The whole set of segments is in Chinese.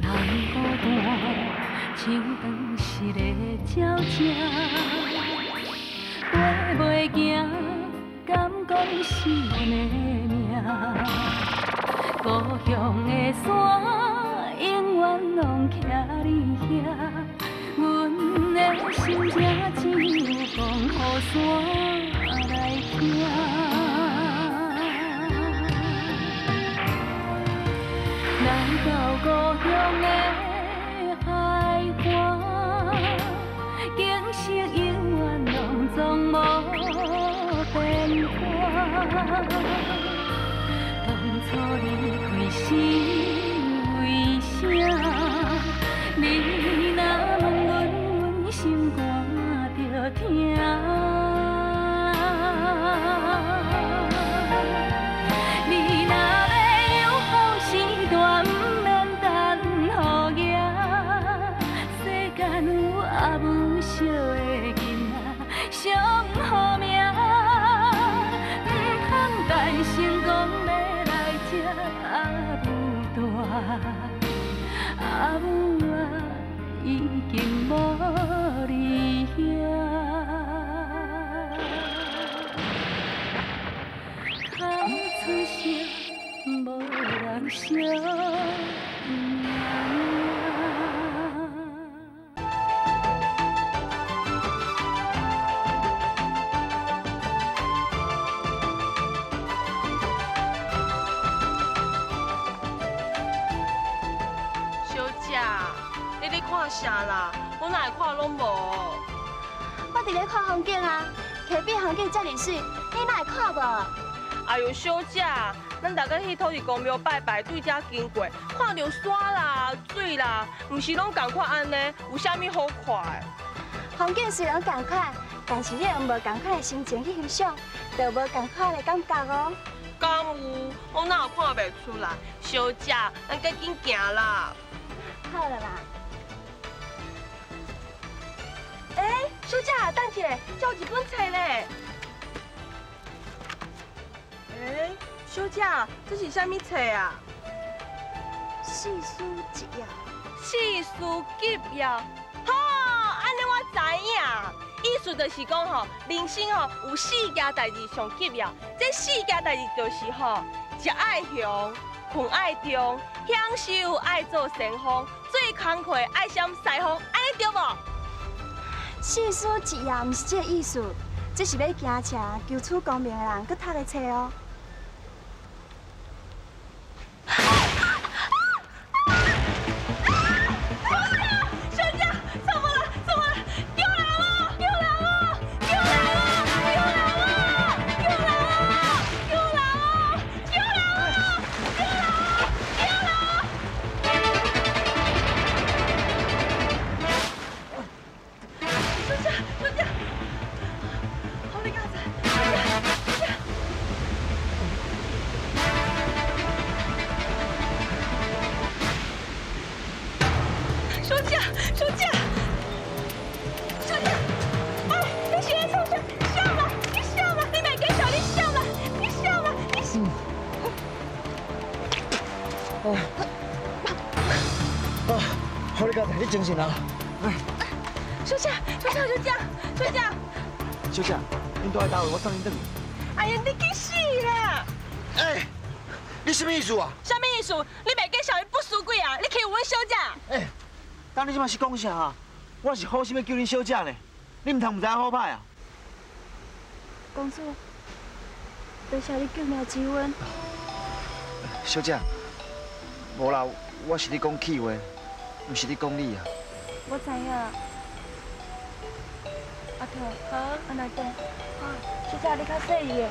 人孤单，像当时的鸟只，飞袂行，敢讲是阮的命？故乡的山，永远拢徛你遐，阮的心才只有讲予山来听。来到故乡的海岸，景色永远拢总无变化。当初离开时为啥？你若问阮，阮心肝着疼。你若要有好时段，不免等雨夜。世间有阿母惜的囡仔，上好命。不通等成功要来这阿母大，阿母啊已经无你遐。哭出声，无人晓。小姐，你咧看啥啦？我哪会看拢无？我伫咧看风景啊，溪边风景遮尔水，你哪会看无？哎呦，小姐，咱大家去土地公庙拜拜，对遮经过，看到山啦、水啦，毋是拢共款安尼？有啥物好看的？风景虽然同款，但是你用无同款的心情去欣赏，就无同款的感觉哦。敢有？我哪有看袂出来？小姐，咱赶紧行啦！好了啦。小姐，等一下，这有一本册咧。小姐，这是啥物册啊？四书一要。四书吉要。好，安尼我知影。意思就是讲吼，人生吼有四件代志上紧要。这四件代志就是吼，食爱香，困爱中，享受爱做善风，最工课爱闪西风，安尼对无？四书一要毋是这个意思，这是要行车求取功名的人，佮读的册哦。好，你家仔，你精神啊！小姐，小姐，恁住在倒位，我送恁转去。哎呀，你去死啦！你什么意思啊？啥物意思？你袂记小人不输鬼啊？你欺负阮小姐？当你即马是讲啥啊？我是好心要救恁小姐呢，你唔通唔知影好歹啊？公主，多谢你救命之恩。小姐，无啦，我是咧讲气话，唔是咧讲你啊。我知影。阿桃，好，安内等。好，小姐你较细意的。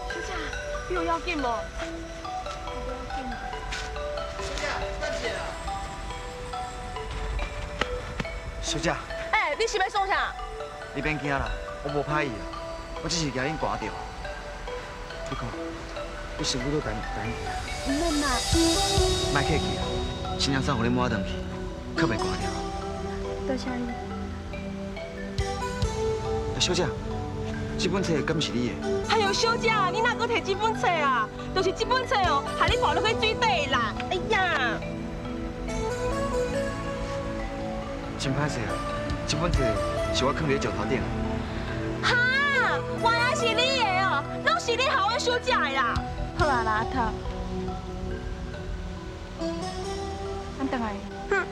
小姐，你有要紧无？小姐，你是要创啥？你别惊啦，我无歹意啊，我只是惊恁挂掉。你看，你师傅都等你。唔免啦，莫客气啊，新娘送互你抹回去，可袂挂掉。多谢你。小姐，这本册敢是你的？哎呦，小姐，你哪个摕这本册啊？就是这本册哦，害你跑落去水底啦！哎呀，真歹势啊！这本册是我放伫石头顶。哈，原来是你的哦，拢是你害我小姐的啦！好啊，阿头，咱等来。哼。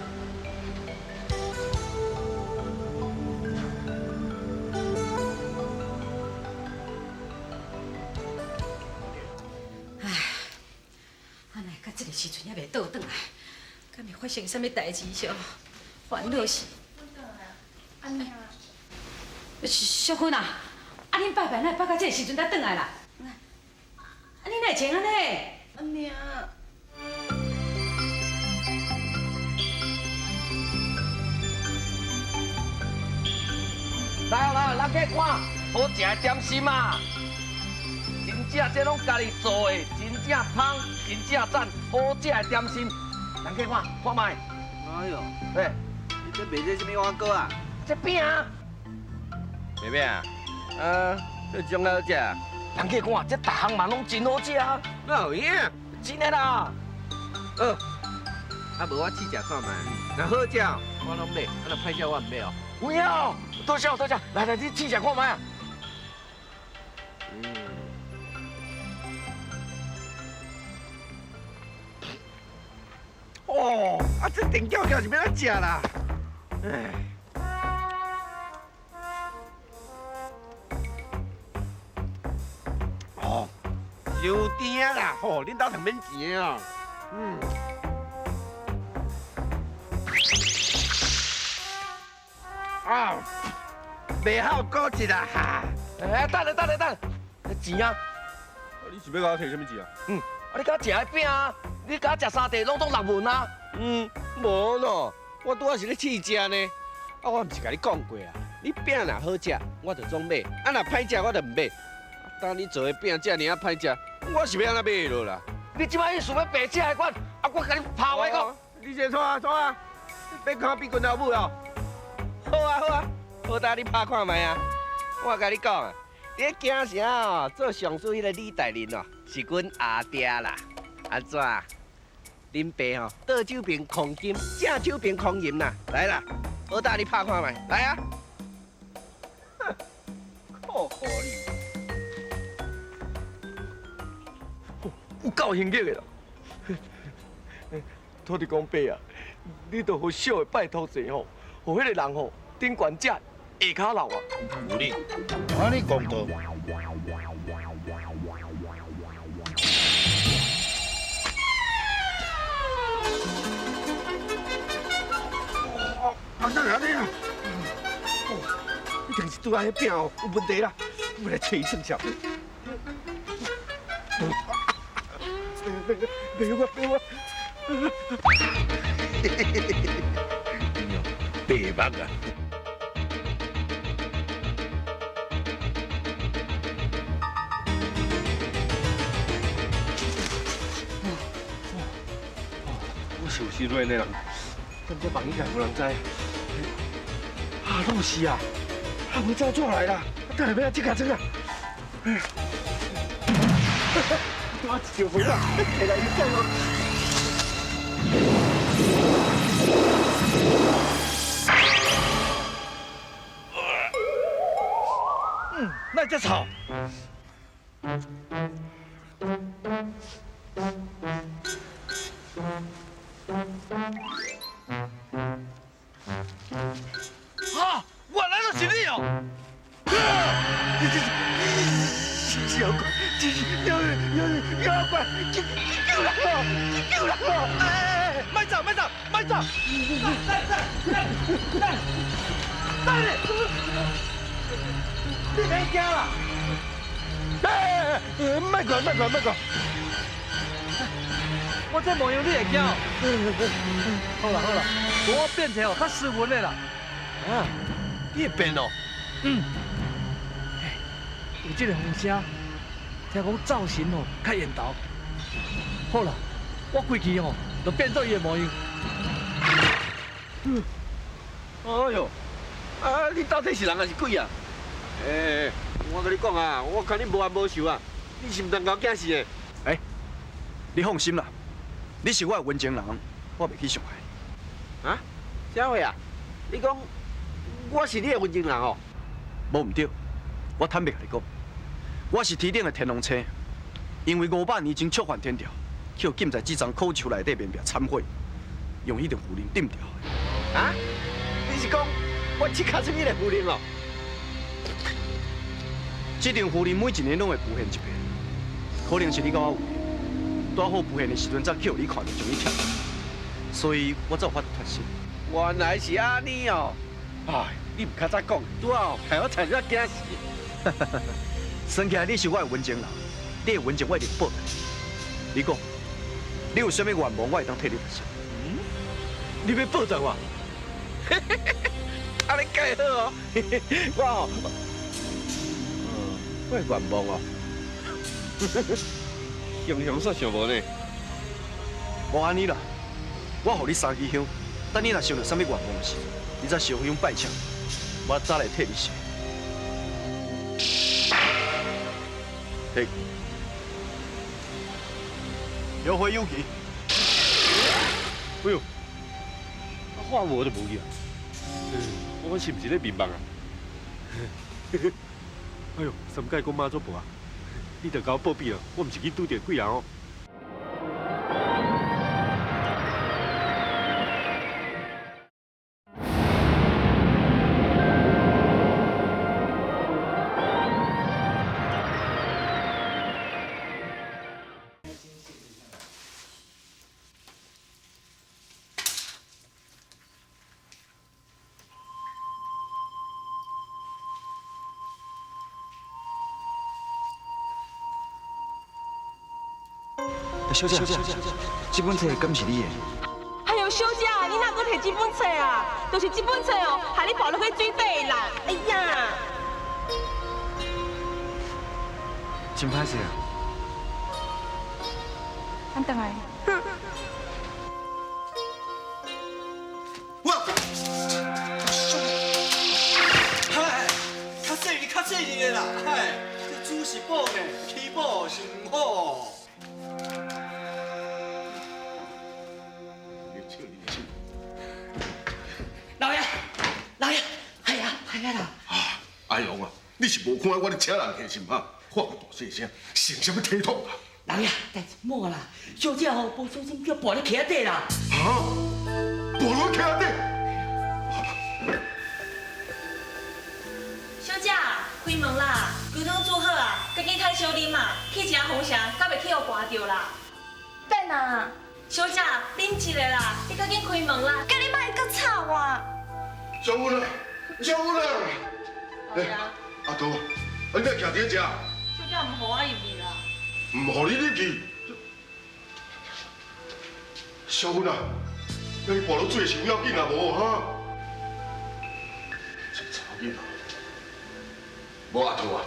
安尼到这个时阵还袂倒转来，敢会发生什么代志上？烦恼死！安尼啊，淑芬啊，恁拜拜哪会拜到这个时阵才转来啦？你哪会穿安尼？安尼啊。来，人客看，好食的点心啊！真正这拢家己做的，真正香，真正赞，好食的点心。人客看卖。哎呦，嘿，你这卖这什么碗糕啊？这饼啊，妹妹啊，这种好食，人客看，这大项嘛拢真好食啊！哪有影？真的啦。啊，无我试食看卖，若好食，我拢买，啊，若歹食我唔买哦。有影，多谢，来，你试食看卖啊！哦，啊，这电饺饺是要怎食啦？哎。哦，油甜啦，吼，恁兜通免钱哦。啊，袂好过一啦哈。哎，等，钱啊！你是要甲我摕什么钱啊？啊，你敢食的饼啊？你敢食三地拢总6文啊？无喏，我拄仔是咧试食呢。啊，我毋是甲你讲过啊，你饼若好食，我就总买；啊，若歹食，我就唔买。当你做的饼遮尔啊歹食，我是要安怎买落啦？你即摆意思要白吃的款，啊，我甲你拍话讲。你先拖啊，要看比拳头舞哦。好啊，好呾你拍看卖啊！我甲你讲啊，你咧京城哦，做上司迄个李大人哦，是阮阿爹啦。安怎？恁爸吼，倒酒瓶控金，正酒瓶控银啦。来啦，好呾你拍看卖，来啊！靠你！有够兴格的啦！土地公伯啊，你着互小的拜托者吼，互迄个人吼顶悬食，下骹流啊！有你，安尼讲到。啊，哪安尼啊？一定是拄仔迄饼哦有问题啦，我来找伊算账。别我，白目啊！我是有失恋的人，但这房间无人知。啊，露西啊，啊，我早转来啦，等下要这架车啊！我一条回啦，起来一讲哦。那这吵。啊，原来就是你哦！妖怪，妖怪，救人哦！救人哦！哎，慢走！来！你别惊啦！哎，慢讲！我这模样你会惊哦？好啦，我变成较斯文的啦。啊，你会变哦？有这个风声，听讲造型哦较缘投。好啦，我规气哦就变做伊的模样。哎呦，啊，你到底是人还是鬼啊？我跟你讲啊，我看你无冤无仇啊，你是唔通搞惊死的。你放心啦，你是我的文情人，我袂去伤害。啊？啥话啊？你讲我是你的文情人哦？无唔对，我坦白甲你讲，我是天顶的天龙星，因为500年前触犯天条，去禁在这张口树内底面壁忏悔，用迄条符铃顶掉的。啊？你是讲我切卡出你的符铃哦？这张符铃每一年拢会浮现一遍，可能是你甲我有缘，拄好浮现的时阵才去互你看到，将你贴，所以我才有法度脱身。原来是安尼哦！哎，你唔较早讲，拄好害我差点惊死。算起来你是我的文情人，你的文情我一定报答你。你讲，你有啥物愿望，我会当替你实现。你要报答我？啊，你介好哦！我哦，我的愿望哦，想煞想无呢。无安尼啦，我互你3支香，等你若想到啥物愿望的时，你再烧香拜请，我再来替你写。嘿，有回有期。哎呦，话我都无去啊！我是不是咧迷茫啊？哎呦，三界讲妈祖婆啊！你着甲我报庇啊！我毋是去拄着鬼人哦。小姐，这本册敢是你的？哎呦，小姐，你哪个摕这本册啊？就是这本册哦，害你跑落去水底啦！哎呀，真歹势啊！咱等来。哇！嗨，较细腻的啦，嗨，这主是宝呢，起宝是唔好。老爷，哎呀啦！阿勇啊，你是无看我咧请人客是吗？话个大细声，成什么体统啊？老爷，代志莫啦，小姐哦，无小心叫跋咧墘底啦。啊？跋落墘底？小姐，开门啦！牛汤煮好啊，赶紧趁小啉嘛，去一下风声，敢袂去互刮着啦。等啊！小姐，啉一个啦，你赶紧开门啦！叫你莫搁吵我。将军啊，将军啊！老爷，阿杜，你来徛伫遮？小姐唔互我入去啦。唔互你入去。小芬啊，你跋落水是有要紧啊无哈？这查囡仔，无阿杜啊，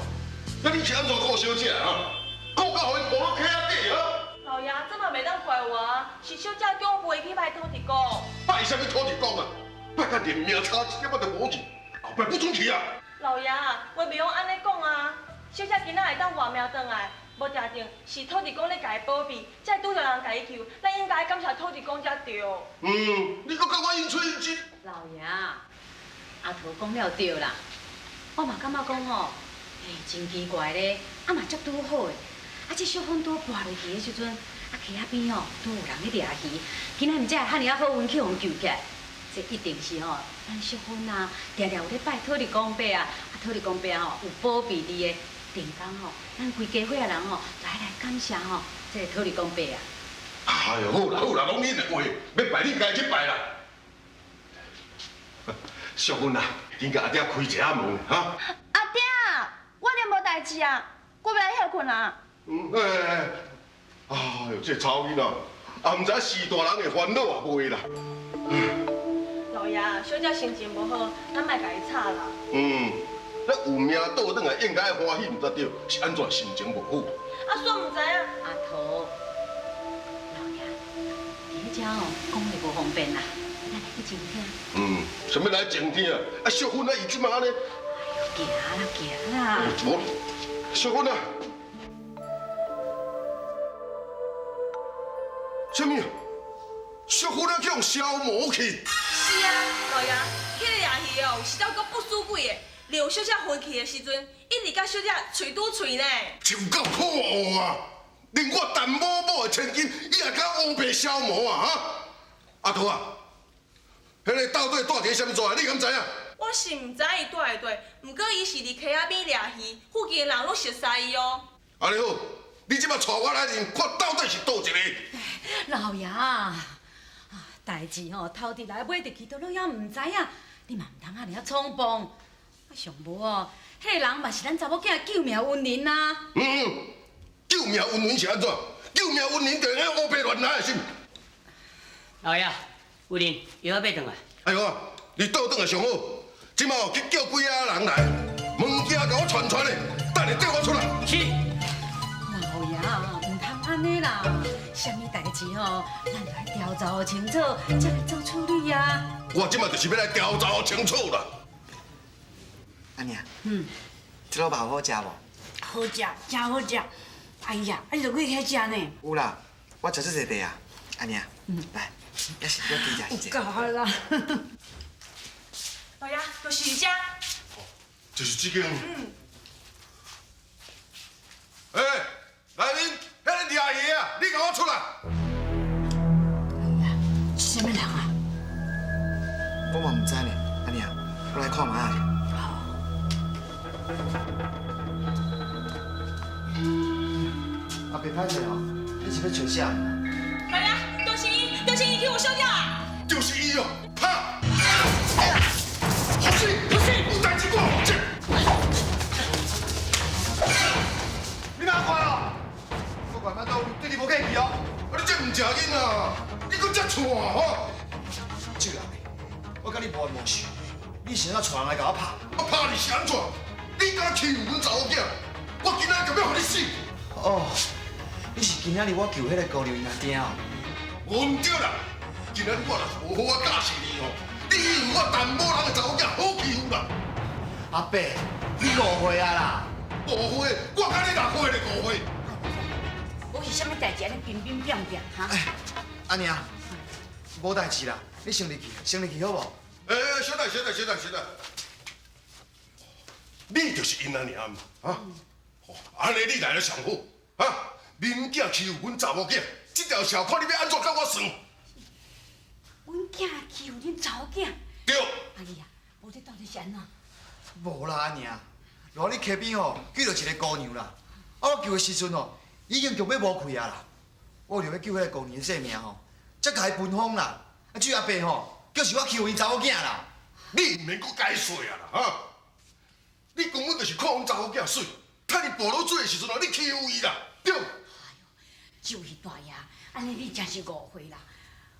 那你是安怎顾小姐啊？顾到互伊跋落溪底啊？老爷，这嘛袂当怪我啊，是小姐叫我陪去拜土地公。拜啥物土地公啊？拜甲连命差一点仔都无去，后摆不准去啊！老爷，话袂用安尼讲啊！小姐今仔会当活命转来，无定定是土地公咧家己保庇，才拄着人家己求，咱应该感谢土地公才对。你搁甲我应吹应激？老爷，阿桃讲了对啦，我嘛感觉讲吼，真奇怪咧，嘛足拄好诶。这小风拄跋落去诶时阵，溪仔边吼拄有人咧掠鱼，今仔毋知汉尼啊好运去互救起来。这一定是吼，咱淑芬啊，常常有咧拜土地公伯啊，土地公伯吼有保庇你的，定讲吼，咱规家伙仔人吼来感谢吼，这个土地公伯啊。哎呦，好啦好啦，拢恁的话，要拜你家去拜啦。淑芬啊，你甲阿爹开一下门哈。阿爹，我咧无代志啊，我要来休困啊。哎呦，这吵囡仔，也毋知是大人的烦恼啊，袂啦。老爷，小姐心情无好，咱莫甲伊吵啦。咱有命倒转来，应该欢喜毋得着，是安怎心情无好？啊，煞毋知影。阿桃，老爷，伫迄遮吼讲会无方便啦，咱来去静听。什么来静听啊？淑芬啊，伊即马安尼，行啦。无，小芬啊，什么？小芬啊，去用消磨去？是啊，老爷，迄个夜戏哦，有时到阁不输鬼的。刘小姐婚去的时阵，一直甲小姐嘴堵嘴呢。真够可恶啊！连我陈某某的千金，伊也敢乌白消磨啊！哈，阿桃啊，迄个斗底住伫什么座啊？你敢知影？我是唔知伊住伫地，毋过伊是伫溪仔边掠鱼，附近的人拢熟悉伊哦。安尼好，你即马带我来认，看到底是倒一个。老爷啊，代志吼头直来尾直去，都拢也唔知影，你嘛唔通安尼啊冲动。啊，上无哦，迄个人嘛是咱查某囝救命恩人啊。救命恩人是安怎？救命恩人就用乌白乱来的是？老爷，有人药买转来。哎呦，你倒转来上好。即马去叫几啊人来，物件甲我传的，等你缀我出来。是。老爷啊，唔通安尼啦，啥物代志吼，咱来调查清楚，才来做处理啊。我即马就是要来调查清楚啦。阿娘，这卤肉好食无？好食，真好食。哎呀，啊你着过去食呢？有啦，我食这个啊。阿娘，来，也是要多食一有够啦。老爷，就是这。就是这间。哎，来人，迄个抓鱼啊，你给我出来！什么人啊？我嘛唔知呢，阿娘，我来看卖下。阿伯歹势哦，你是要找啥？老爷，就是伊，就是伊，替我烧掉啊！就是伊哦，拍！好水，好水，有代志我好接。你哪快哦？我管他到对你无客气哦。啊，你这唔食瘾啊？你搁这串吼？这人，我甲你无冤无仇，你想要带人来甲我拍？我拍你是安怎？你敢欺负阮查某囝？我今仔就要互你死！哦，你是今仔日我救迄个姑娘阿爹哦？我唔对啦，今仔日我若是无好我教训你哦，你以为我陈某人的查某囝好欺负啦？阿伯，你误会啊啦！误会？我甲你哪会咧误会？我是啥物代志安尼乒乒乓乓哈？哎，阿娘，无代志啦，你先入去，先入去好无？哎，小等，你就是因阿娘嘛，啊？安尼你来得上好，啊？恁囝欺负阮查某囝，这条条看你要安怎甲我算？阮囝欺负恁查某囝？对。哎呀，无这到底是安怎？无啦，阿娘，偌你溪边吼遇到一个姑娘啦，啊我救的时阵吼，已经强要无气啊啦，我就要救迄个姑娘的性命吼，才甲伊分封啦。啊，至于阿伯吼，就是我欺负伊查某囝啦。你唔免搁解说啊啦，哈！你根本就是看阮查某囝水，趁伊暴露水的时阵哦，你欺负伊啦，对。哎呦，就是大爷，安尼你真是误会啦。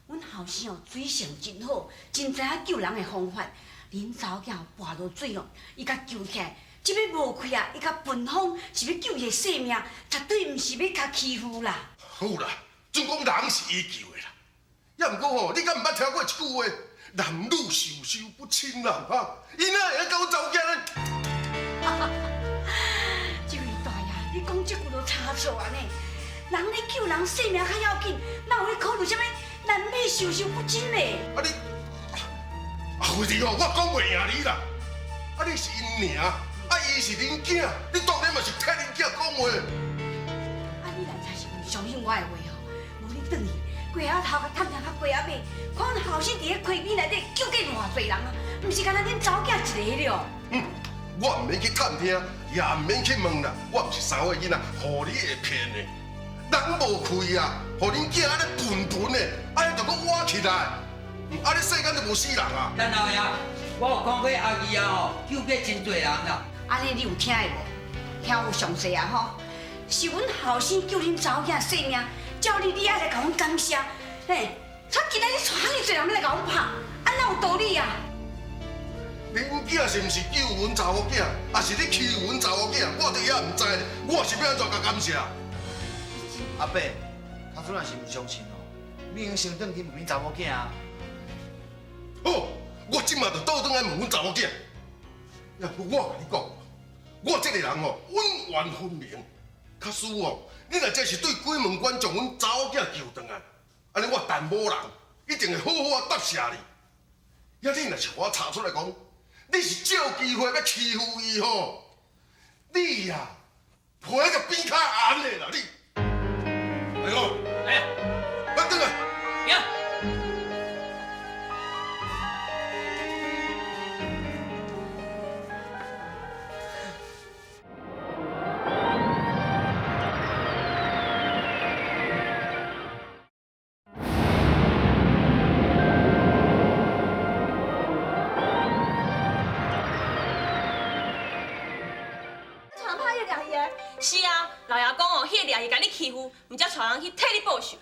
阮后生哦，水性真好，真知影救人的方法。恁查某囝跋落水哦，伊甲救起来，即要无气啊，伊甲分封，是要救伊的性命，绝对毋是要甲欺负啦。好啦，总讲人是伊救的啦，也毋过吼，你敢毋捌听过一句话？男女授受不亲啦，哈！伊哪会甲阮查某囝呢？这位大爷，你讲这句都差错啊呢！人咧救人性命较要紧，哪有咧考虑啥物男女授受不亲嘞？啊你，回事哦，我讲袂赢你啦！啊你是因娘，啊伊是恁囝，你当然嘛是替恁囝讲话。啊你若真是唔相信我的话吼，无你转去街仔头甲探查到街仔尾，看阮后生伫咧溪边内底救过偌侪人啊，毋是干那恁查某囝一个了。我唔免去探听，也唔免去问啦，我唔是三岁囡仔，互你会骗的。人无气啊，互恁囝安尼笨笨的，安尼就搁活起来，安尼世间就无死人啊！陈老爷，我有看过阿姨啊吼，救过真侪人啦。安尼你有听的无？听有详细啊吼，是阮后生救恁查某囝性命，照你还来甲阮感谢，嘿，他今仔日带遐尼侪人要来甲阮拍，安哪有道理啊？恁囝是毋是救阮查某囝，还是你欺负阮查某囝？我伫遐唔知，我是要安怎甲感谢？阿伯，他主然是唔相信哦，你应先转去问恁查某囝啊。好，我即马就倒转来问阮查某囝。呀，我甲你讲，我这个人哦，冤冤分明。假使哦，你若真是对鬼门关将阮查某囝救回来，安尼我陈某人一定会好好啊答谢你。呀，你若是互我查出来讲，你是借机会要欺负伊吼，你呀，陪个边卡红的啦你。哎呦，来呀，快转来。呀。是啊，老爷讲哦，迄个掠是甲你欺负，毋则带人去替你报仇。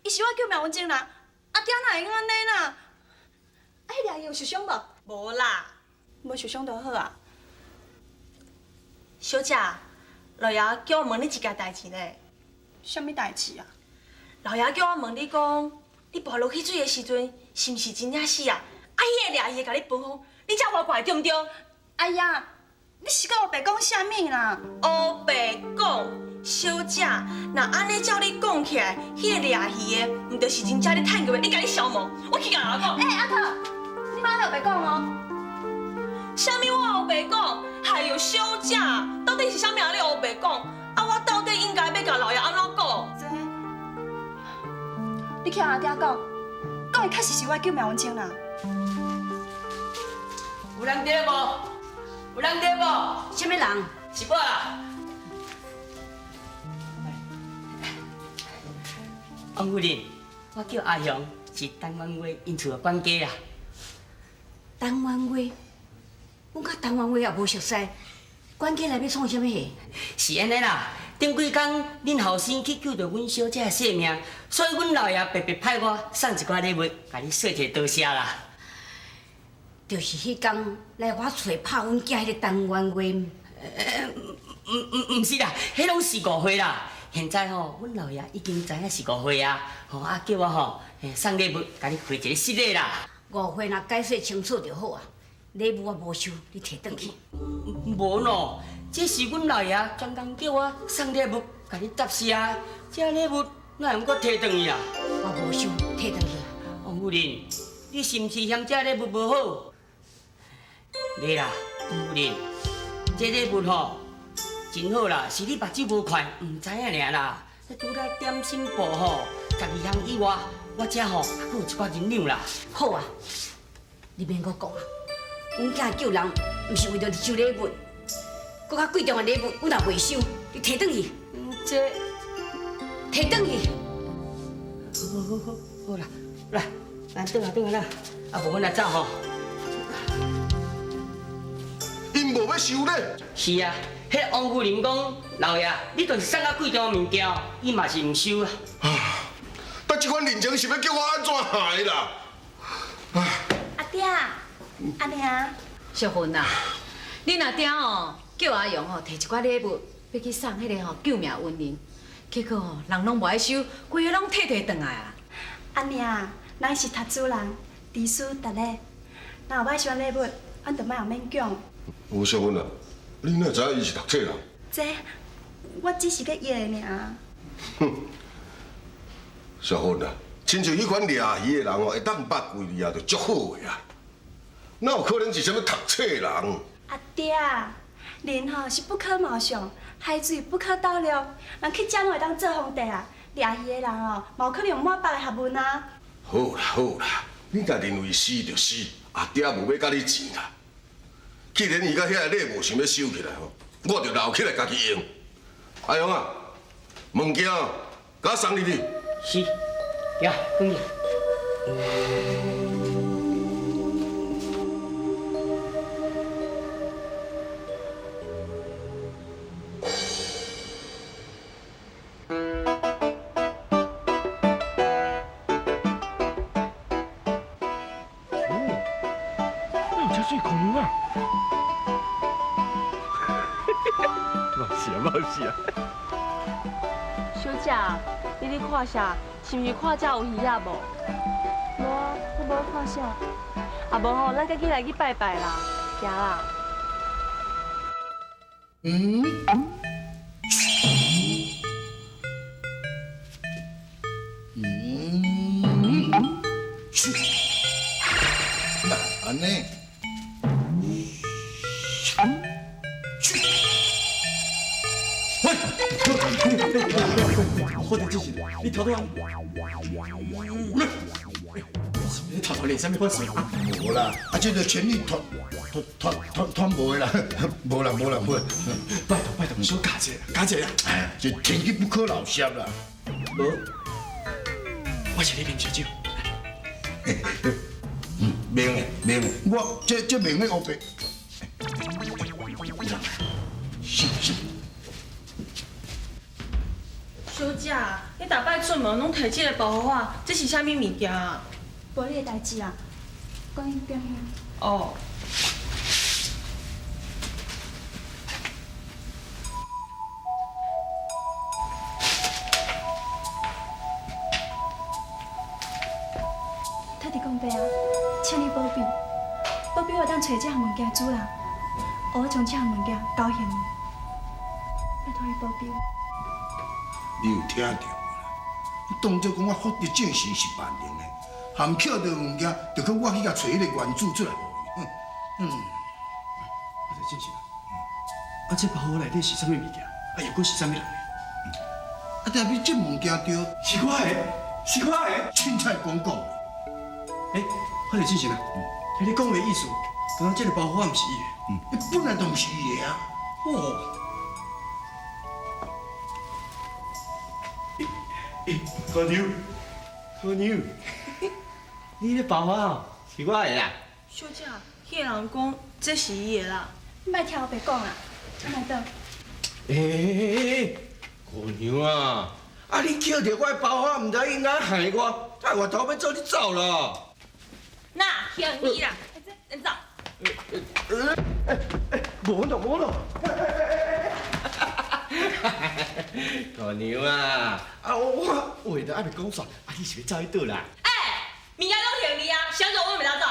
伊是我救命恩人啦，阿爹哪会安尼啦？啊，迄掠伊有受伤无？无啦，无受伤就好啊。小姐，老爷叫我问你一件代志呢。什么代志啊？老爷叫我问你讲，你跋落去水的时阵，是毋是真正死啊？啊，迄个掠伊会甲你分享，你才我怪对毋对？哎呀！你是甲我白讲啥物啦？黑白讲，小姐，若安尼照你讲起来，迄个掠鱼的，毋就是真正咧趁过的？你甲你消磨，我去甲人讲。阿头，你莫咧白讲哦。啥物我黑白讲？还有小姐，到底是啥物啊？你黑白讲？啊，我到底应该要甲老爷安怎讲？这，你去阿爹讲，讲的确实是我救命恩人啦。有人在无？有人在无？什么人？是我啦。王夫人，我叫阿雄，是陈元华因厝的管家啊。陈元华，阮甲陈元华也无熟悉，管家来要创什么戏？是安尼啦，顶几工恁后生去救着阮小姐的性命，所以阮老爷白白派我送一寡礼物，甲你说一个多谢啦。就是迄天来我厝拍阮囝迄个陈元华，毋是啦，迄拢是误会啦。现在吼，阮老爷已经知影是误会啊，吼啊叫我吼送礼物，甲你回一个失礼啦。误会若解释清楚就好啊。礼物我无收，你摕转去。无喏，这是阮老爷专工叫我送礼物，甲你答谢啊。这礼物哪会我摕转去啊？我无收，摕转去。王夫人，你是毋是嫌这礼物无好？袂啦，王夫人，这礼物吼真好啦，是你目睭无快，毋知影尔啦。拄来点心部吼，12项以外，我遮吼还佫有一寡银两啦。好啊，你免阁讲啊。阮囝救人，毋是为着收礼物，搁较贵重的礼物，阮也袂收，你摕转去。这摕转去。好啦，来，咱转来啦，啊无阮来走吼。因无要收咧。是啊，迄王夫人讲，老爷，你就是送较贵重的物件，伊嘛是毋收啊。但这款人情是要叫我安怎下的啦？阿爹，阿娘，淑芬啊，你若爹哦叫阿勇哦摕一寡礼物要去送迄个吼救命恩人，结果哦人拢无爱收，规个拢摕转来啊。阿娘，咱是读书人，知书达理，若有歹喜欢礼物，阮就莫后免讲。吴淑芬啊，你哪知影伊是读册人？这，我只是个约的尔。哼，淑芬啊，亲像迄款掠鱼的人哦，会当捌规律啊，就足好的啊。哪有可能是啥物读册人？阿爹，人吼是不可貌相，海水不可斗量，人去遮拢会当做皇帝啊。掠鱼的人哦，嘛有可能有满百个学问啊。好啦好啦，你若认为死就死，阿爹无要甲你钱啦。既然伊甲遐个礼物想要收起来吼，我就留起来家己用。阿勇啊，物件甲我送入去。是，呀，转去。水恐龙啊！冒死啊冒死啊！小姐，你咧看啥？是毋是看遮有鱼仔无？无啊，我无看啥。啊无吼，咱家己来去拜拜啦，行啦。安尼。好点就是你偷偷啊！你偷偷练什么款式啊？无啦，这就全力团无的啦，无啦。拜托，小加一下，哎，这天机不可老邪啦。无，我是你面小酒。明的，我这明的黑白。是。小姐，你大摆出门拢摕这个包袱啊，这是啥物物件啊？无你的代志啦，关于点兄。哦。特地讲白啊，请你保庇，保庇我当找这项物件主人，我将这项物件交还你，拜托你保庇我。你有听到啦？当作讲我福德正神是万能的，含巧的物件，就靠我去甲找迄个原主出来。我在进行啊。这包袱内底是啥物物件？又搁是啥物人？但是这物件对，是我的，凊彩讲。我在进行啊。你讲的意思，刚刚这个包袱毋是伊的。本来就毋是伊的啊。哦。鸵牛，你的包袱是我的啦。小姐，迄个人讲这是伊的啦。你莫听我白讲啦，我来倒。姑娘啊，你捡到我的包袱，唔知应该害我，害我头要做你走了。那向你啦，走。无咯。姑娘啊，我话都还没讲煞，你是要走去倒啦？物件拢向你啊，想做我袂当走。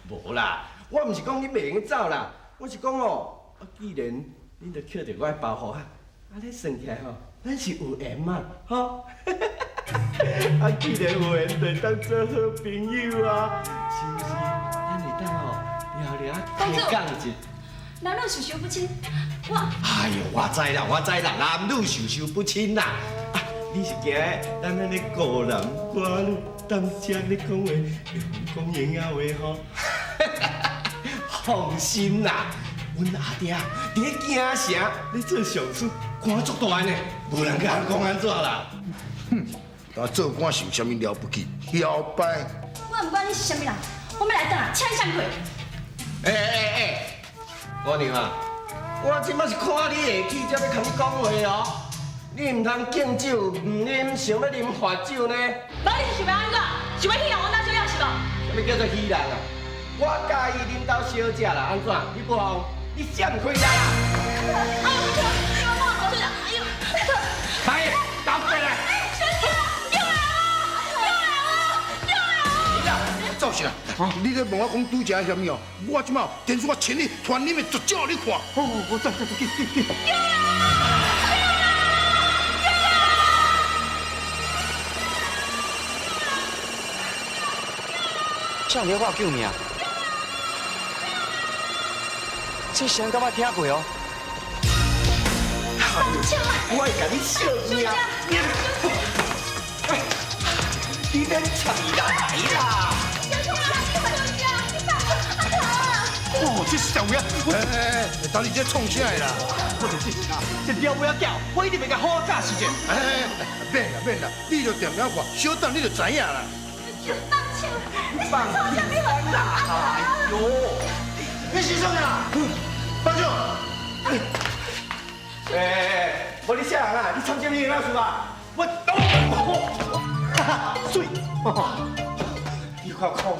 无啦，我唔是讲你袂用走啦，我是讲哦，既然恁都捡到我的包袱啊，你算起来吼，咱是有缘嘛，吼。既然有缘，就当做好朋友啊，是不是？咱会当哦，聊开讲一。男女授受不亲，哎呦，我知啦，男女授受不亲啦。你是惊咱安尼孤男寡女，当时咧讲话，讲闲仔话吼。放心啦，阮阿爹伫咧京城咧做上司，官足大呢，无人甲讲安怎啦。做官是有啥物了不起？摇摆。我唔管你是啥物人，我要来倒啊，请你上课。姑娘啊，我即摆是看你会起，才要甲你讲话哦。你唔通敬酒唔啉，想要啉罚酒呢？无你是想要安怎？想要戏人阮当小了是无？什么叫做戏人啊？我介意恁兜小姐啦，安怎？你不好，你闪开啦！哎呦，你帮我搞水啦！哎呦，来，倒过来！小姐，救我！走起来！你咧问我讲拄则啥物哦？我即马电视我请你传你的绝招你看。我走，紧。少年我救命！这声敢捌听过哦？我会甲你笑命！你免插来啦！哦，这是啥物啊？当你这创啥的啦？我就是啊，这鸟尾仔叫，我一定会甲好教时阵。免啦，你就点了看，小等你就知影啦。放屁啦！哎呦，你是啥呀？放手！无你啥人啊？你参什么那事啊？我水，你快靠！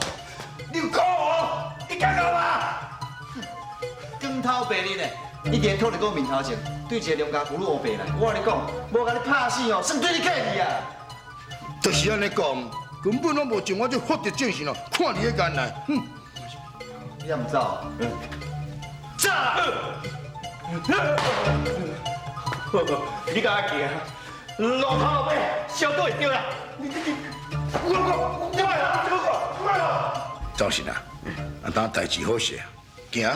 你靠我！你敢搞吗？光头白日的，一天拖伫我面头前，对一个良家妇女黑白来，我跟你讲，无甲你拍死哦，算对你客气啊！就是安尼讲，根本我无从我这福德正神哦，看你迄眼来，你也唔走？走啦！你甲我行，路头后尾小倒会着啦。赵信啊，当代志好势啊，行。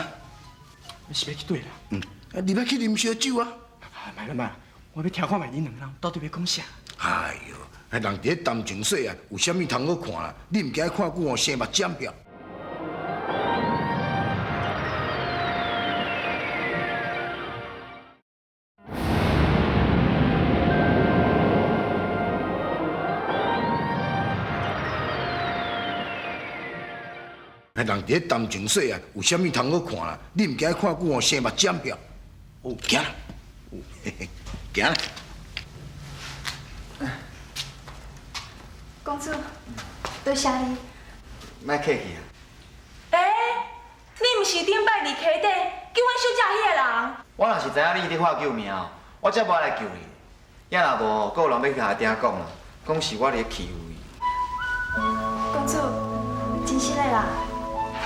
是要去对啦。你要去啉烧酒啊？卖啦卖啦，我要听看卖恁两人到底要讲啥。哎呦，人伫咧谈情说啊，有啥物通好看啦？你唔惊看久哦，生目尖票。人伫咧谈情说啊，有啥物通好看啦？你唔惊看久哦，生目尖票。哦，行啦，行啦。公主，多谢你。莫客气啊。你毋是顶摆伫溪底救阮小姐迄个人？我若是知影你伫喊救命哦，我才无来救你。也若无，阁有人要甲阿爹讲啦，讲是我伫欺负伊。公主，真实的啦，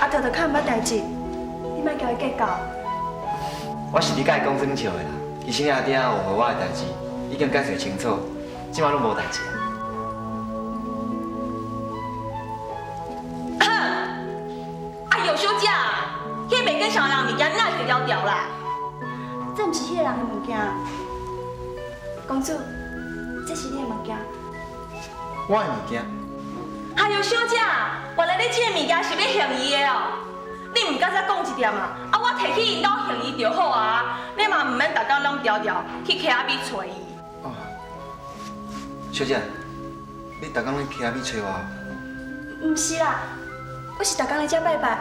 阿桃就较毋捌代志，你莫叫伊计较。我是你甲伊讲装笑的啦，其实你阿爹有互我的代志，已经解释清楚，即摆拢无代志啊。有小姐，迄袂跟小人物件，哪会了掉啦？这毋是迄个人的物件。公主，这是你的物件。我的物件。还有小姐，原来你这个物件是要嫌伊的哦。你毋敢再讲一点啊？我摕去因兜嫌伊就好啊。你嘛毋免逐工拢调调去溪仔边找伊。哦，小姐，你逐工咧溪仔边找我？毋是啦，我是逐工来遮拜拜，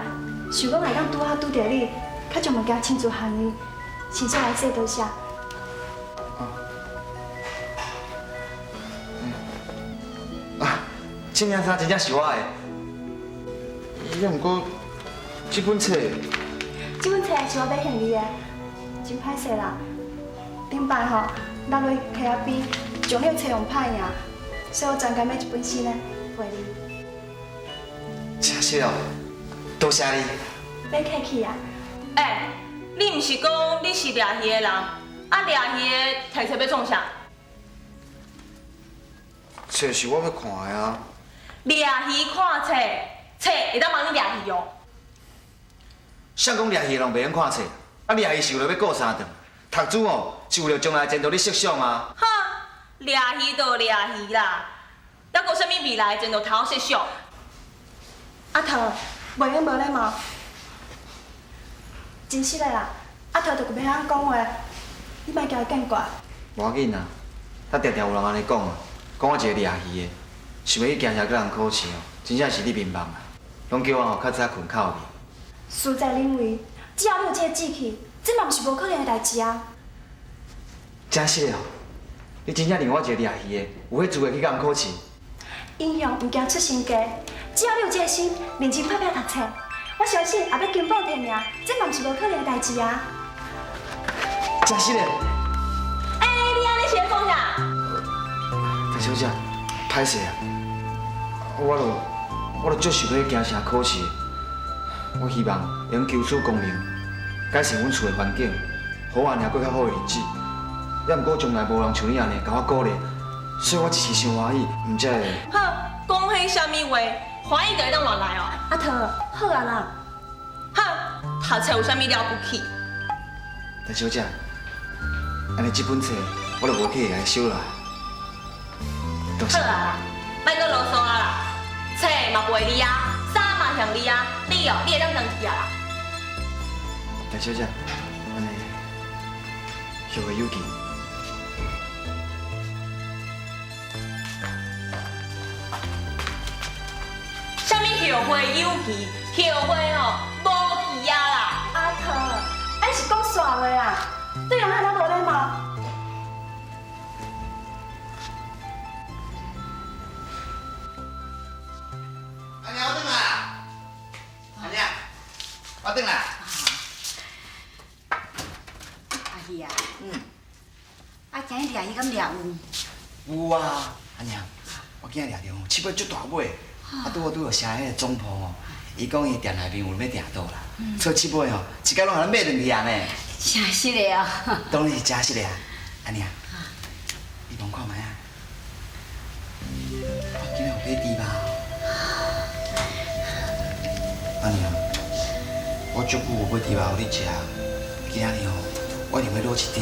想讲会当拄拄着你，较将物件亲自还你，先说来说多谢。这件衫真正是我的，也毋过这本册，这本册是我买还你的，真歹势啦。顶摆吼，落落溪仔边，将了册用歹赢，所以我专家买一本新的陪你。真是哦，多谢你。免客气啊。你毋是讲你是掠鱼的人，掠鱼的摕册要创啥？册是我要看的啊。掠鱼看册，册会当帮你掠鱼哦。谁讲掠鱼的人袂用看册？掠鱼是为了要过三顿，读书哦是为了将来前途你设想啊。哈，掠鱼就掠鱼啦，还有啥物未来前途通好设想？阿桃，袂用无礼貌。真实的啦，阿桃就袂晓讲话，你莫叫伊见怪。无要紧啊，他常常有人安尼讲啊，讲我一个掠鱼的，想要去行社叫人考试哦，真正是你迷茫啊，拢叫我吼较早困靠面。实在认为，只要你有这个志气，这嘛毋是无可能的代志啊。真实的哦，你真正认我一个掠鱼的，有迄资格去甲人考试？英雄毋惊出身家，只要你有这个心，认真拍拼读册，我相信也要金榜题名，这嘛毋是无可能的代志啊。真实的。你安尼是咧讲啥？大小姐，歹势啊，我足想要去行城考试，我希望会用求取功名，改善阮厝的环境，互我娘过较好的日子。也毋过将来无人像你安尼甲我鼓励，所以我一时伤欢喜，毋才会。好，讲迄啥物话，欢喜就会当乱来哦。阿桃，好啊啦。好，读册有啥物了不起？大小姐，安尼这本册我就无去来收啦。多谢。好啦，莫阁啰嗦啊啦，册嘛陪你啊，衫嘛向你啊，你会当当去啊啦。大小姐，安尼后会有期。啥物后会有期？后会吼无期啊啦！阿桃，你是讲煞话啊？对人安尼无礼貌。阿娘，我转来。阿娘，我转来。阿姨啊，今日掠鱼敢掠有？有啊，阿娘，我今日掠着七尾足大尾，拄好有城迄个总铺哦，伊讲伊店内面有要订到啦，所以七尾吼一摆拢互咱买落去安尼。真实的啊！当然是真实的啊，安尼啊，你望看卖啊，我今日有买猪肉。安尼啊，我足久无买猪肉互你食，今仔日吼，我一定要卤一鼎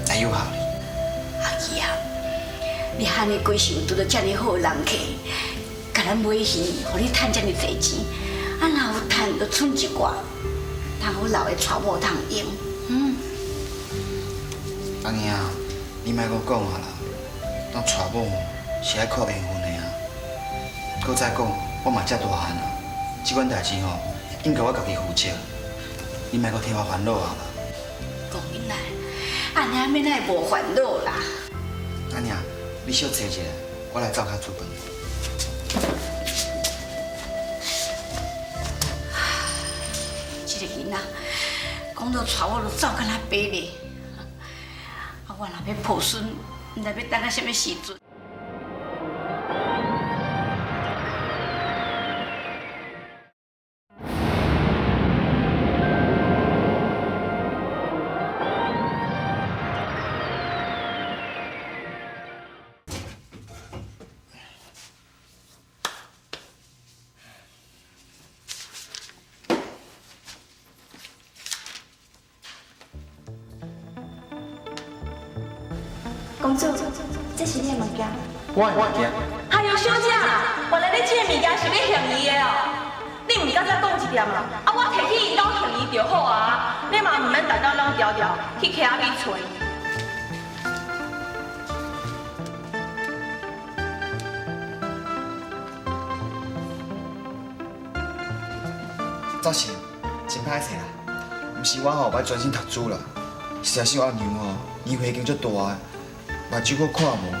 来友好你。阿姨啊，你汉你贵寿拄到遮尔好的人客，甲咱买鱼，互你趁遮尔济钱，啊，若有趁就剩一寡，通我老的娶某通用。安尼啊，你莫阁讲啊啦，当娶某是爱靠缘分的啊。搁再讲，我嘛遮大汉啊，即款代志吼，应该我家己负责。你莫阁替我烦恼啊啦。讲囡仔，安尼免哪会无烦恼啦？安尼啊，你小坐一下，我来灶骹煮饭。这个囡仔讲到娶我，就走甲那白咧。啊，我若要抱孙，毋知要等到什么时阵。公主，这是你的物件。我的物件。哎呦，小姐，原来你这个物件是要嫌伊的哦。你毋是刚才讲一点嘛？啊，我摕去因兜嫌伊就好啊。你嘛毋免逐工拢调调去溪仔边找。早晨，真歹势啦。毋是我吼，要专心读书啦。实在是我娘吼，年岁已经足大个，目睭阁看无，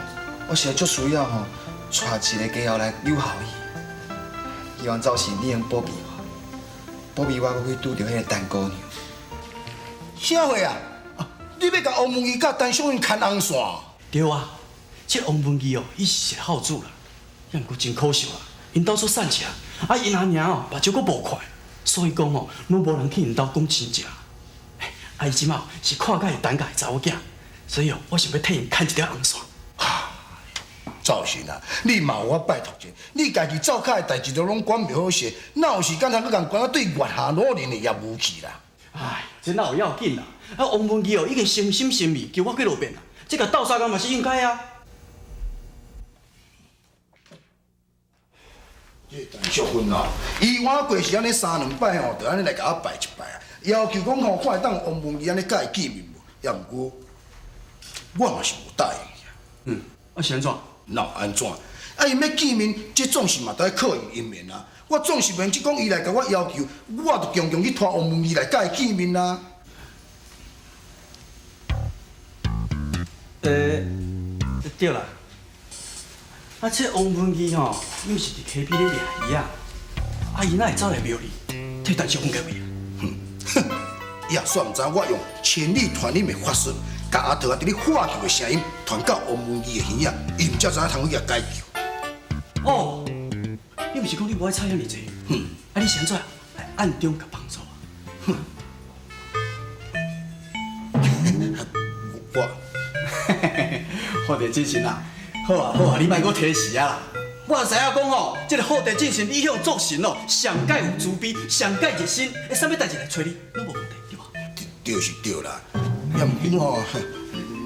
我实在足需要吼，娶一个家后来友好伊。希望早晨你能保庇我，保庇我阁去拄着迄个陈姑娘。啥货啊？你要甲王文义甲陈小英牵红线？对啊，这王文义哦，伊是一个好主啦，也毋过真可惜啊，因兜出散车，啊因阿娘哦，目睭阁无快，所以讲哦，拢无人去因兜讲亲情。啊，伊即马是看甲会等甲的查某囝，所以哦，我想要替因牵一条红线。赵信啊，你嘛有我拜托者，你家己灶骹的代志都拢管袂好势，哪有时间通去共管啊对月下努力的业务去啦？哎，这哪有要紧啦？啊，王文义哦，已经诚心诚意叫我去路边啦，这个斗相共嘛是应该啊。这陈淑芬哦，以往过是安尼3、2摆吼，就安尼来甲我拜一拜啊，要求讲吼，看会当王文义安尼甲伊见面无？也毋过，我嘛是无答应。啊是安怎？哪有安怎？啊，伊要见面，这总是嘛得靠伊一面啊。我总是免只讲伊来甲我要求，我就强强去拖王文义来甲伊见面啊。对啦。啊，这王文义吼，又是伫溪边咧掠鱼啊，啊伊哪会走来庙里替陈小芬结尾？哼，也算毋知我用千里传音的法术，甲阿桃啊伫咧喊叫的声音传到王文义的耳仔，伊毋才知影通去甲解救。哦，你毋是讲你无爱猜遐尼济？啊你现在来暗中甲帮助我？我，好地进行啦，好啊好啊，你莫阁提示啊啦。我知影讲吼，这个好地进行理想作神哦，上界有慈悲，上界热心，啥物代志来找你，拢无问题，对吧？对是对啦，也毋过吼，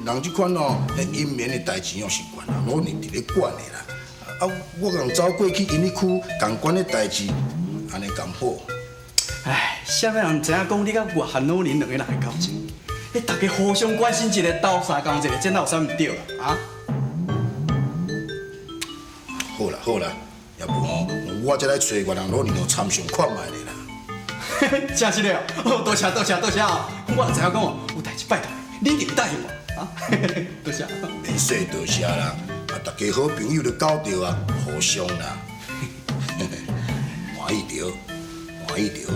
人即款哦，姻缘的代志哦是原人我认伫咧管的啦。啊，我共走过去因迄区共管的代志，安尼刚好。唉，啥物人知影讲你甲岳汉老人两个人的交情？你大家互相关心一个，斗相共一个，这哪有啥毋对啦？啊？好啦好啦，要不哦，我再来找岳人老人哦参详看卖咧啦。真是的哦，多谢多谢多谢哦！我知影讲哦，有代志拜托你，你一定答应我啊！多谢。免说多谢啦，啊，大家好朋友就交着啊，互相啦，满意着，满意着。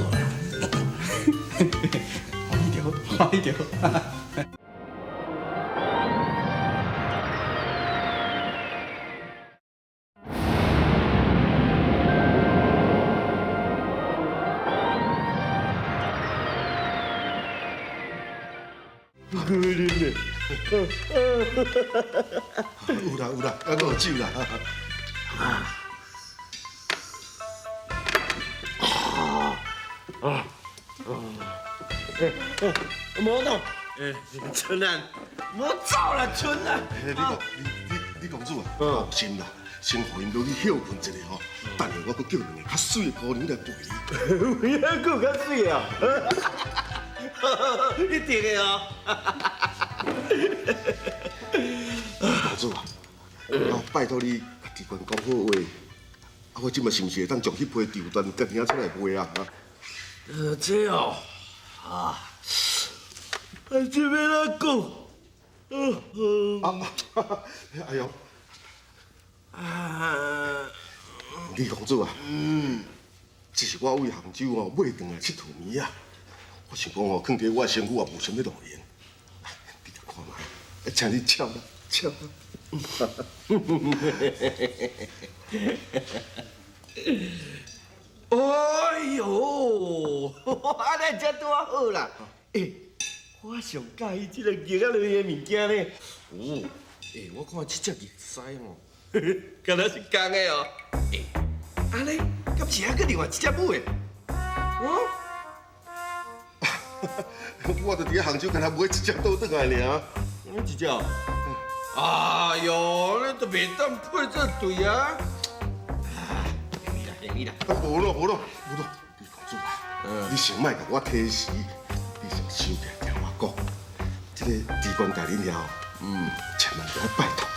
满意着，满意着。可怜嘞。有啦有啦，还佫有酒啦。无弄，春兰，莫走啦，春兰。你公主啊，放心啦，先互因落去休困一下吼。等下我佫叫两个较水的姑娘来陪你。有影佫较水啊！一定的哦。公主啊，拜托你甲地官讲好话。啊，我即马是毋是会当将迄批绸缎甲领出来卖啊？这哦，这要哪讲？哎呦，李公主啊，这是我为杭州哦买回来佚佗面啊。我想讲哦，放伫我身躯也无啥物路用。你来看卖，请你笑啦，笑啦。哎呦，安尼才拄好啦！我上介意这个叶啊类的物件呢。我看这只叶屎哦，敢若是公的哦。安尼，敢是还佫另外一只母的？我就伫咧杭州，敢若买一只倒转来尔。一只？哎呦，你都袂当配这对啊！行啦，无咯，李公主啊，你先莫甲我提示，你先收起来听我讲。这个地官大人了，千万不要拜托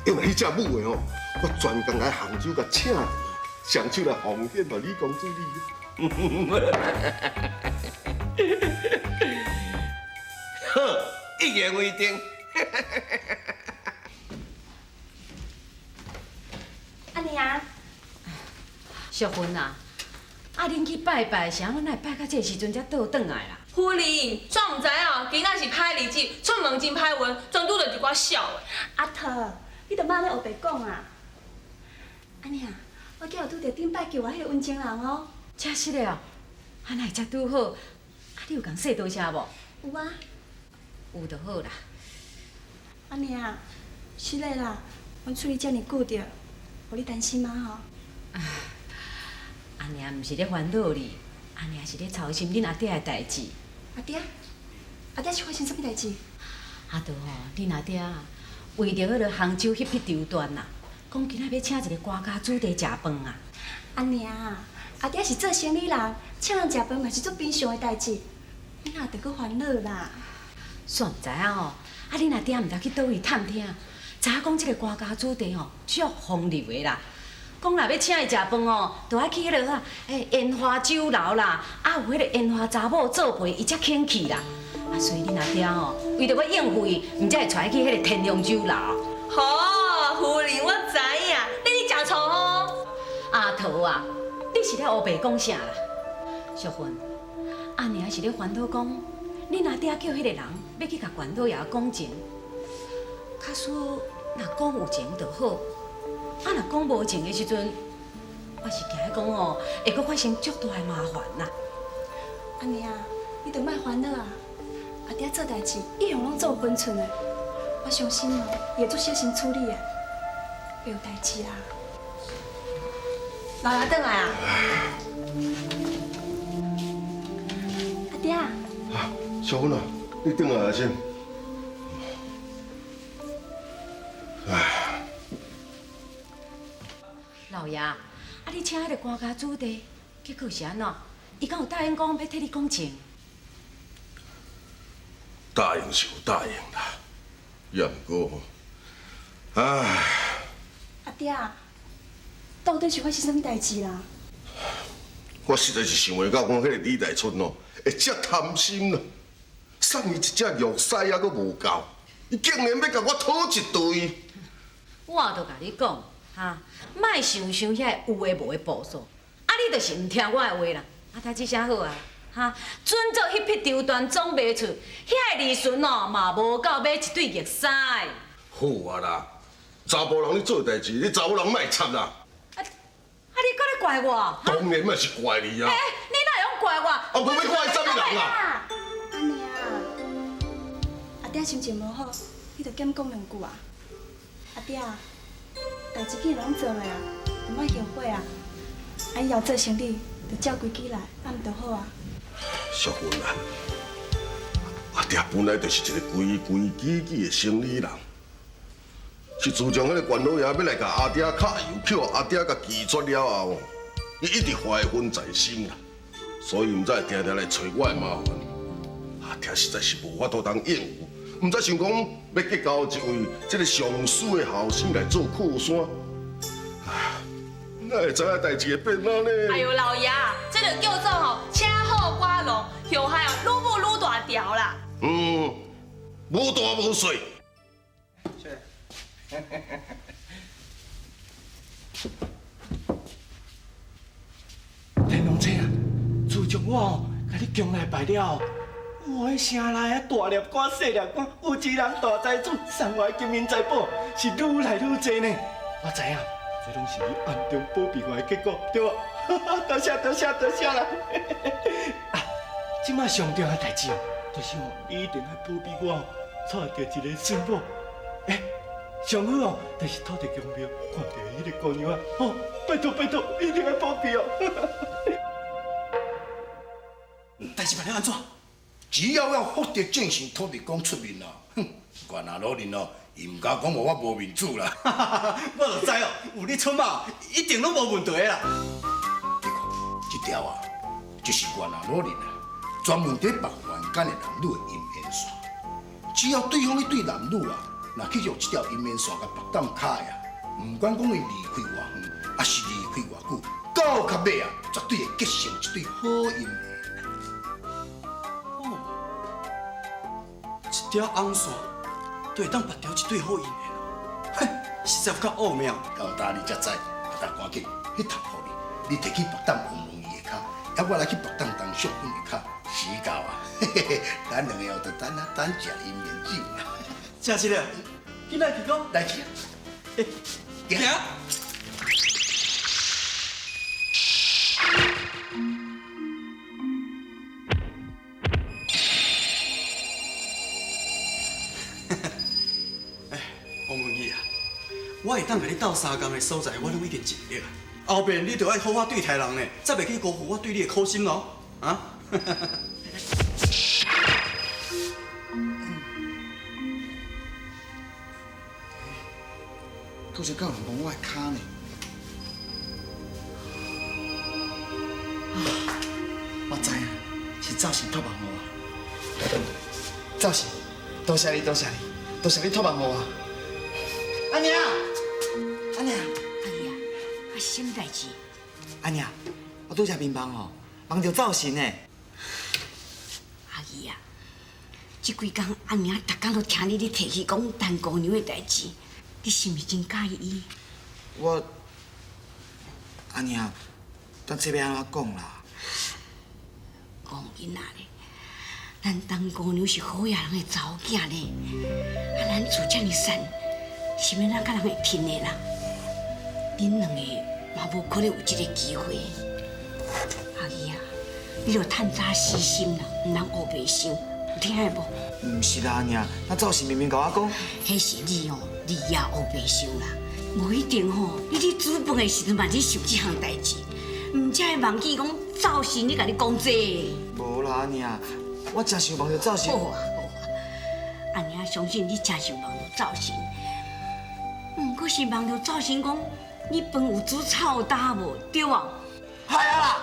你，因为迄只母的哦，我专工来杭州甲请来，上手来奉献到李公主你。好，一言为定。阿娘，淑芬啊，恁去拜拜，啥阮来拜到这时阵才倒转来啦？夫人，煞唔知哦，今仔是歹日子，出门真歹运，全拄着一寡笑的。阿桃，你著莫咧黑白讲啊！阿娘，我今日拄着顶摆救我迄个温情人哦。真实的哦，安尼才拄好。你有共说多谢无？有啊。有就好啦。阿娘，是的啦，阮厝里遮尔久着，互你担心吗吼？阿娘毋是咧烦恼你，阿娘是咧操心恁阿爹的代志。阿爹是发生什么代志？阿都吼，恁阿爹啊，为着迄个杭州迄匹绸缎呐，讲今仔要请一个官家煮茶食饭啊。阿娘，阿爹是做生意人，请人食饭嘛是做平常的代志，你哪得搁烦恼啦？煞毋知影吼，恁阿爹毋知去倒位探听，知影讲即个官家煮茶吼，足风流的啦。讲若要请伊食饭哦，就爱去迄落烟花酒楼啦，有迄个烟花查某做陪，伊才肯去啦。所以恁阿爹吼，为着要应付伊，毋才会带去迄个天龙酒楼。好，夫人我知影，你食醋哦。阿桃啊，你是咧黑白讲啥啦？淑芬，阿娘是咧烦恼讲，恁阿爹叫迄个人要去甲关老爷讲情，假使若讲有情就好，若讲无情的时阵，我是惊讲哦，会阁发生足大的麻烦啦。阿娘，你著莫烦恼啊！阿爹做代志一样拢做有分寸的，我相信哦，伊会做小心处理的，袂有代志啦。老爷转来啊！阿爹。小芬啊，你转来先。老爷，你请迄个官家煮茶，结果是安怎？伊敢有答应讲要替你讲情？答应是有答应啦，也毋过，阿爹，到底是发生什么代志啦？我实在是想袂到，讲迄个李大春哦，会遮贪心啦，送伊一只玉狮还阁无够，伊竟然要甲我讨一对。我都甲你讲，莫想遐有诶无诶步数，你就是毋听我诶话啦。读这啥好啊？准做迄匹绸缎总卖出，遐个利润哦嘛无够买一对玉狮。好啊啦，查甫人咧做代志，你查某人莫插啦。你搁咧怪我？当然嘛是怪你啊！你哪会用怪我？无要怪什么人啦？阿娘，爹心情无好，你着减讲两句啊。阿爹啊，代志既然拢做了啊，就莫后悔啊。啊，以后做生意着照规矩来，啊，毋着好啊。淑芬啊，阿爹本来就是一个规规矩矩的生意人，是自从迄个关老爷要来甲阿爹卡油扣，阿爹甲拒绝了后，伊一直怀恨在心啦，所以毋才会定定来找我的麻烦。阿爹实在是无法度当应付，毋才想讲要结交一位这个上水的后生来做靠山。哪会知影代志会变安尼？哎呦，老爷，这个叫做吼车好瓜龙，后海哦愈舞愈大条啦。无大无小。天龙姐啊，自从我甲你强来拜了后，我迄城内啊大粒官、细粒官、有钱人、大财主、送我的金银财宝是愈来愈多呢。我知影，这拢是你暗中保庇我的结果，对吧？多谢啦！啊，即摆上重要的代志哦，就是你一定要保庇我，娶到一个孙某。上好哦，就是土地公庙看到迄个姑娘啊，拜托，一定要保庇哦。代志办了安怎？只要要福德正神土地公出面啦，我那老人哦，伊唔敢讲我无面子啦。我就知哦，有你出马，一定拢无问题啦。你看，这条啊，就是我那老人啊，专门在绑冤间的男女的姻缘线。只要对方迄对男女啊，若去用这条姻缘线甲绑当卡呀，唔管讲伊离开偌远，还是离开偌久，到较尾啊，绝对会结成一对好姻缘。一条红线，就会当拔掉一对好姻缘哦。嘿，实在有够奥妙。到大你才知，但赶紧迄头互你，你摕去白当碰碰伊的骹，还我来去白当当淑芬的骹，死到啊！咱两个后就等食姻缘酒啦。食一个，去来去讲，来去。行。王文义啊，我会当甲你斗相共的所在，我拢已经尽力啊。后边你着爱好好对待人呢，才袂去辜负我对你的苦心咯。啊！拄则有人摸我的骹呢。我知影，是赵信托梦予我。赵信，多谢你托梦予我。阿娘，阿姨啊，啊什么代志？阿娘，我拄则面梦吼，梦着赵信呢。阿姨啊，这几工阿娘逐工都听你咧提起讲陈姑娘的代志，你是毋是真介意伊？阿娘，咱这要安怎讲啦？讲囡仔咧，咱陈姑娘是好野人的查某囝咧，啊，咱厝遮尔善，是免咱甲人会听的啦。恁两个嘛无可能有这个机会。阿姨啊，你着趁早死心啦，毋通黑白想，有听下无？毋是啦，阿娘，那赵信明明甲我讲，迄是你哦，你也黑白想啦。无一定吼，你去煮饭的时阵嘛，你想这项代志，毋才会忘记讲赵信你甲你讲这。无啦，阿娘，我真想梦着赵信。好啊，阿娘相信你真想梦着赵信，毋过是梦着赵信讲你饭有煮草有打无，对啊？系啊啦。